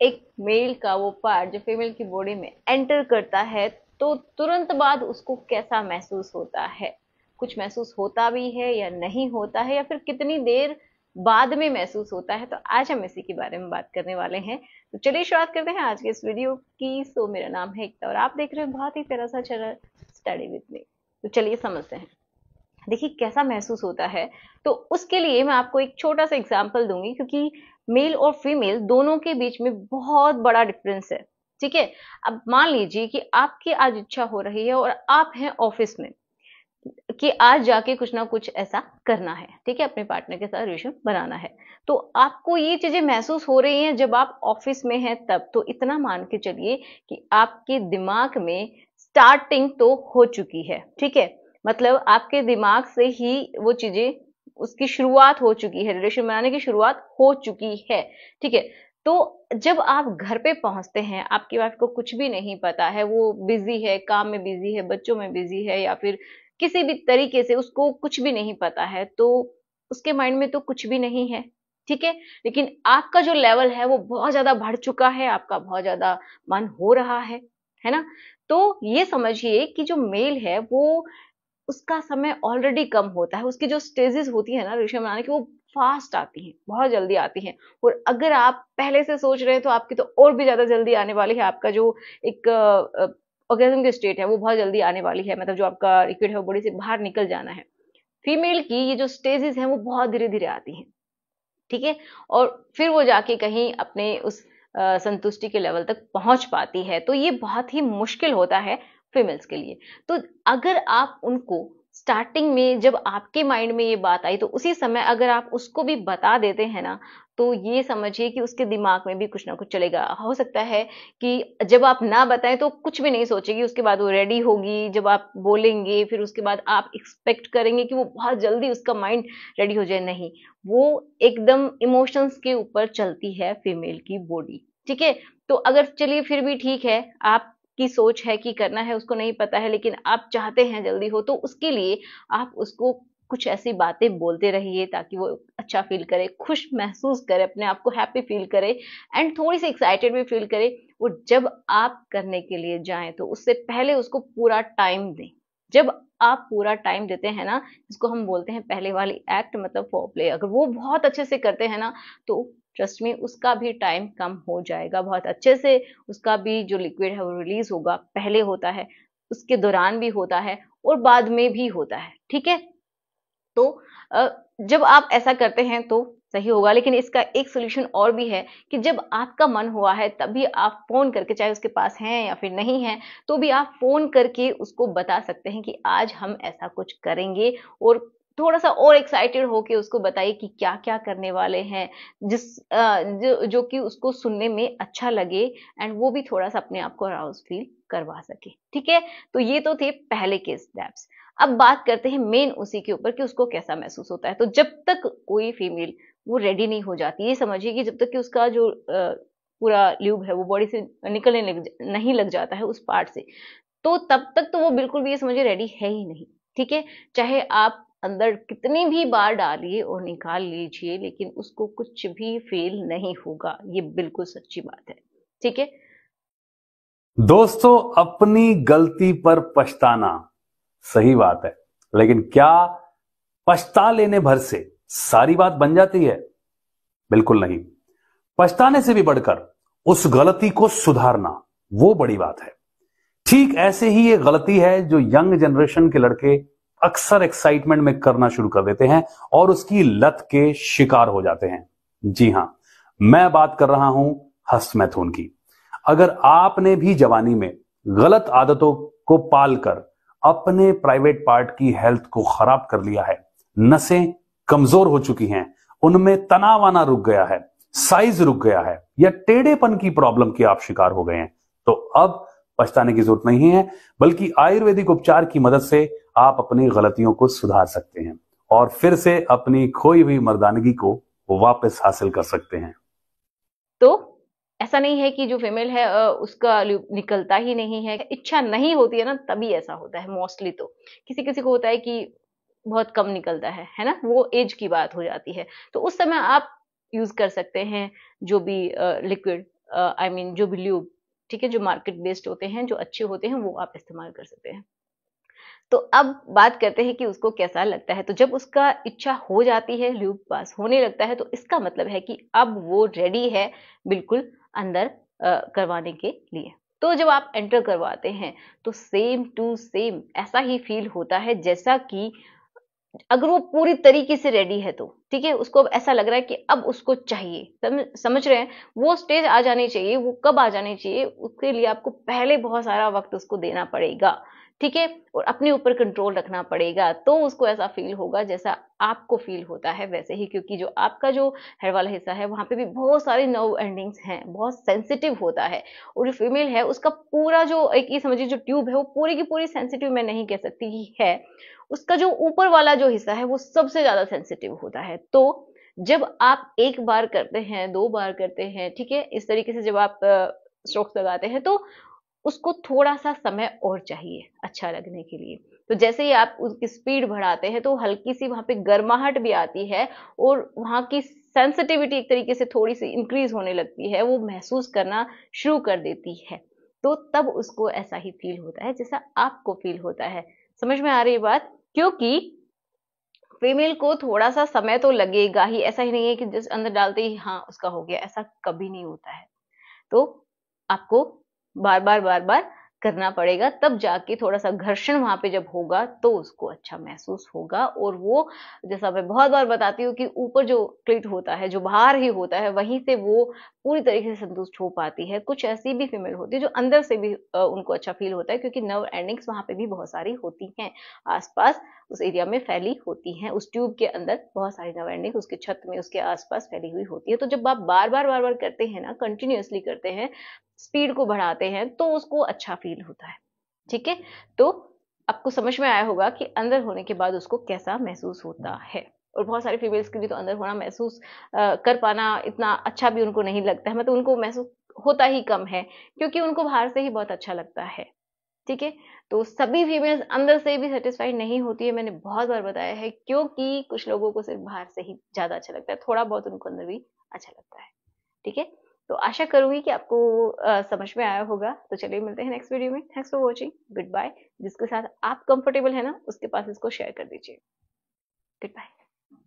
एक मेल का वो पार्ट जो फीमेल की बॉडी में एंटर करता है तो तुरंत बाद उसको कैसा महसूस होता है, कुछ महसूस होता भी है या नहीं होता है, या फिर कितनी देर बाद में महसूस होता है, तो आज हम इसी के बारे में बात करने वाले हैं। तो चलिए शुरुआत करते हैं आज के इस वीडियो की। सो मेरा नाम है एकता और आप देख रहे हैं बहुत ही प्यारा सा चैनल स्टडी विद मी। तो चलिए समझते हैं, देखिए कैसा महसूस होता है। तो उसके लिए मैं आपको एक छोटा सा एग्जांपल दूंगी, क्योंकि मेल और फीमेल दोनों के बीच में बहुत बड़ा डिफरेंस है। ठीक है, अब मान लीजिए कि आपकी आज इच्छा हो रही है और आप हैं ऑफिस में कि आज जाके कुछ ना कुछ ऐसा करना है, ठीक है, अपने पार्टनर के साथ रिलेशन बनाना है। तो आपको ये चीजें महसूस हो रही हैं जब आप ऑफिस में हैं तब, तो इतना मान के चलिए कि आपके दिमाग में स्टार्टिंग तो हो चुकी है। ठीक है, मतलब आपके दिमाग से ही वो चीजें, उसकी शुरुआत हो चुकी है, रिलेशन बनाने की शुरुआत हो चुकी है। ठीक है, तो जब आप घर पे पहुंचते हैं, आपकी वाइफ को कुछ भी नहीं पता है, वो बिजी है, काम में बिजी है, बच्चों में बिजी है, या फिर किसी भी तरीके से उसको कुछ भी नहीं पता है, तो उसके माइंड में तो कुछ भी नहीं है। ठीक है, लेकिन आपका जो लेवल है वो बहुत ज्यादा बढ़ चुका है, आपका बहुत ज्यादा मन हो रहा है ना। तो ये समझिए कि जो मेल है वो, उसका समय ऑलरेडी कम होता है, उसकी जो स्टेजेस होती है ना रिलेशन बनाने की, वो फास्ट आती हैं, बहुत जल्दी आती हैं। और अगर आप पहले से सोच रहे हैं तो आपकी तो और भी ज्यादा जल्दी आने वाली है। आपका जो एक ऑर्गेज्म की स्टेट है वो बहुत जल्दी आने वाली है, मतलब जो आपका लिक्विड है वो बॉडी से बाहर निकल जाना है। फीमेल की ये जो स्टेजेस हैं वो बहुत धीरे धीरे आती हैं। ठीक है, और फिर वो जाके कहीं अपने उस संतुष्टि के लेवल तक पहुंच पाती है। तो ये बहुत ही मुश्किल होता है फीमेल्स के लिए। तो अगर आप उनको स्टार्टिंग में, जब आपके माइंड में ये बात आई, तो उसी समय अगर आप उसको भी बता देते हैं ना, तो ये समझिए कि उसके दिमाग में भी कुछ ना कुछ चलेगा। हो सकता है कि जब आप ना बताएं तो कुछ भी नहीं सोचेगी, उसके बाद वो रेडी होगी, जब आप बोलेंगे फिर उसके बाद आप एक्सपेक्ट करेंगे कि वो बहुत जल्दी उसका माइंड रेडी हो जाए। नहीं, वो एकदम इमोशंस के ऊपर चलती है फीमेल की बॉडी। ठीक है, तो अगर चलिए फिर भी ठीक है, आपकी सोच है कि करना है, उसको नहीं पता है, लेकिन आप चाहते हैं जल्दी हो, तो उसके लिए आप उसको कुछ ऐसी बातें बोलते रहिए ताकि वो अच्छा फील करे, खुश महसूस करे, अपने आप को हैप्पी फील करे, एंड थोड़ी सी एक्साइटेड भी फील करे। और जब आप करने के लिए जाएं तो उससे पहले उसको पूरा टाइम दें। जब आप पूरा टाइम देते हैं ना, जिसको हम बोलते हैं पहले वाली एक्ट, मतलब फोरप्ले, अगर वो बहुत अच्छे से करते हैं ना, तो ट्रस्ट में उसका भी टाइम कम हो जाएगा बहुत अच्छे से। उसका भी जो लिक्विड है वो रिलीज होगा, पहले होता है, उसके दौरान भी होता है, और बाद में भी होता है। ठीक है, तो अ, जब आप ऐसा करते हैं तो सही होगा। लेकिन इसका एक सोल्यूशन और भी है कि जब आपका मन हुआ है तभी आप फोन करके, चाहे उसके पास हैं या फिर नहीं है, तो भी आप फोन करके उसको बता सकते हैं कि आज हम ऐसा कुछ करेंगे। और थोड़ा सा और एक्साइटेड होके उसको बताइए कि क्या क्या करने वाले हैं, जो कि उसको सुनने में अच्छा लगे, एंड वो भी थोड़ा सा अपने आप को अराउज फील करवा सके। ठीक है, तो ये तो थे पहले के स्टेप्स। अब बात करते हैं मेन उसी के ऊपर कि उसको कैसा महसूस होता है। तो जब तक कोई फीमेल वो रेडी नहीं हो जाती, ये समझिए कि जब तक कि उसका जो पूरा ल्यूब है वो बॉडी से निकलने नहीं लग जाता है उस पार्ट से, तो तब तक तो वो बिल्कुल भी, ये समझिए, रेडी है ही नहीं। ठीक है, चाहे आप अंदर कितनी भी बार डालिए और निकाल लीजिए, लेकिन उसको कुछ भी फील नहीं होगा, ये बिल्कुल सच्ची बात है। ठीक है, दोस्तों, अपनी गलती पर पछताना सही बात है, लेकिन क्या पछता लेने भर से सारी बात बन जाती है? बिल्कुल नहीं। पछताने से भी बढ़कर उस गलती को सुधारना, वो बड़ी बात है। ठीक ऐसे ही ये गलती है जो यंग जनरेशन के लड़के अक्सर एक्साइटमेंट में करना शुरू कर देते हैं और उसकी लत के शिकार हो जाते हैं। जी हां, मैं बात कर रहा हूं हस्तमैथुन की। अगर आपने भी जवानी में गलत आदतों को पालकर अपने प्राइवेट पार्ट की हेल्थ को खराब कर लिया है, नसें कमजोर हो चुकी हैं, उनमें तनाव आना रुक गया है, साइज रुक गया है, या टेढ़ेपन की प्रॉब्लम के आप शिकार हो गए हैं, तो अब पछताने की जरूरत नहीं है, बल्कि आयुर्वेदिक उपचार की मदद से आप अपनी गलतियों को सुधार सकते हैं और फिर से अपनी खोई हुई मर्दानगी को वापस हासिल कर सकते हैं। तो ऐसा नहीं है कि जो फीमेल है उसका निकलता ही नहीं है, इच्छा नहीं होती है ना तभी ऐसा होता है मोस्टली। तो किसी किसी को होता है कि बहुत कम निकलता है ना, वो एज की बात हो जाती है। तो उस समय आप यूज कर सकते हैं जो भी लिक्विड आई मीन जो भी ल्यूब, ठीक है, जो मार्केट बेस्ड होते हैं, जो अच्छे होते हैं, वो आप इस्तेमाल कर सकते हैं। तो अब बात करते हैं कि उसको कैसा लगता है। तो जब उसका इच्छा हो जाती है, ल्यूब पास होने लगता है, तो इसका मतलब है कि अब वो रेडी है बिल्कुल अंदर करवाने के लिए। तो जब आप एंटर करवाते हैं तो सेम टू सेम ऐसा ही फील होता है जैसा कि अगर वो पूरी तरीके से रेडी है तो, ठीक है, उसको अब ऐसा लग रहा है कि अब उसको चाहिए, समझ रहे हैं, वो स्टेज आ जानी चाहिए। वो कब आ जानी चाहिए, उसके लिए आपको पहले बहुत सारा वक्त उसको देना पड़ेगा, ठीक है, और अपने ऊपर कंट्रोल रखना पड़ेगा, तो उसको ऐसा फील होगा जैसा आपको फील होता है वैसे ही, क्योंकि जो आपका जो हेयर वाला हिस्सा है वहां पे भी बहुत सारे नर्व एंडिंग्स हैं, बहुत सेंसिटिव होता है। और जो फीमेल है उसका पूरा जो एक ये समझिए जो ट्यूब है वो पूरी की पूरी सेंसिटिव मैं नहीं कह सकती है, उसका जो ऊपर वाला जो हिस्सा है वो सबसे ज्यादा सेंसिटिव होता है। तो जब आप एक बार करते हैं, दो बार करते हैं, ठीक है, इस तरीके से जब आप स्ट्रोक्स लगाते हैं तो उसको थोड़ा सा समय और चाहिए अच्छा लगने के लिए। तो जैसे ही आप उसकी स्पीड बढ़ाते हैं तो हल्की सी वहां पे गर्माहट भी आती है और वहां की सेंसिटिविटी एक तरीके से थोड़ी सी इंक्रीज होने लगती है, वो महसूस करना शुरू कर देती है। तो तब उसको ऐसा ही फील होता है जैसा आपको फील होता है। समझ में आ रही है बात? क्योंकि फीमेल को थोड़ा सा समय तो लगेगा ही, ऐसा ही नहीं है कि जिस अंदर डालते ही हाँ उसका हो गया, ऐसा कभी नहीं होता है। तो आपको बार बार करना पड़ेगा, तब जाके थोड़ा सा घर्षण वहां पे जब होगा तो उसको अच्छा महसूस होगा। और वो जैसा मैं बहुत बार बताती हूँ कि ऊपर जो क्लिट होता है, जो बाहर ही होता है, वहीं से वो पूरी तरीके से संतुष्ट हो पाती है। कुछ ऐसी भी फीमेल होती है जो अंदर से भी उनको अच्छा फील होता है, क्योंकि नर्व एंडिंग्स वहां पे भी बहुत सारी होती हैं, आसपास उस एरिया में फैली होती हैं, उस ट्यूब के अंदर बहुत सारी नर्व एंडिंग उसके छत में, उसके आसपास फैली हुई होती है। तो जब आप बार बार करते हैं ना, कंटिन्यूअसली करते हैं, स्पीड को बढ़ाते हैं, तो उसको अच्छा फील होता है, ठीक है। तो आपको समझ में आया होगा कि अंदर होने के बाद उसको कैसा महसूस होता है। और बहुत सारी फीमेल्स के लिए तो अंदर होना महसूस कर पाना इतना अच्छा भी उनको नहीं लगता है, मतलब उनको महसूस होता ही कम है, क्योंकि उनको बाहर से ही बहुत अच्छा लगता है, ठीक है। तो सभी फीमेल्स अंदर से भी सेटिस्फाइड नहीं होती है, मैंने बहुत बार बताया है, क्योंकि कुछ लोगों को सिर्फ बाहर से ही ज्यादा अच्छा लगता है, थोड़ा बहुत उनको अंदर भी अच्छा लगता है, ठीक है। तो आशा करूंगी कि आपको समझ में आया होगा। तो चलिए मिलते हैं नेक्स्ट वीडियो में। Thanks for watching, good bye. जिसके साथ आप कंफर्टेबल है ना, उसके पास इसको शेयर कर दीजिए। Good bye.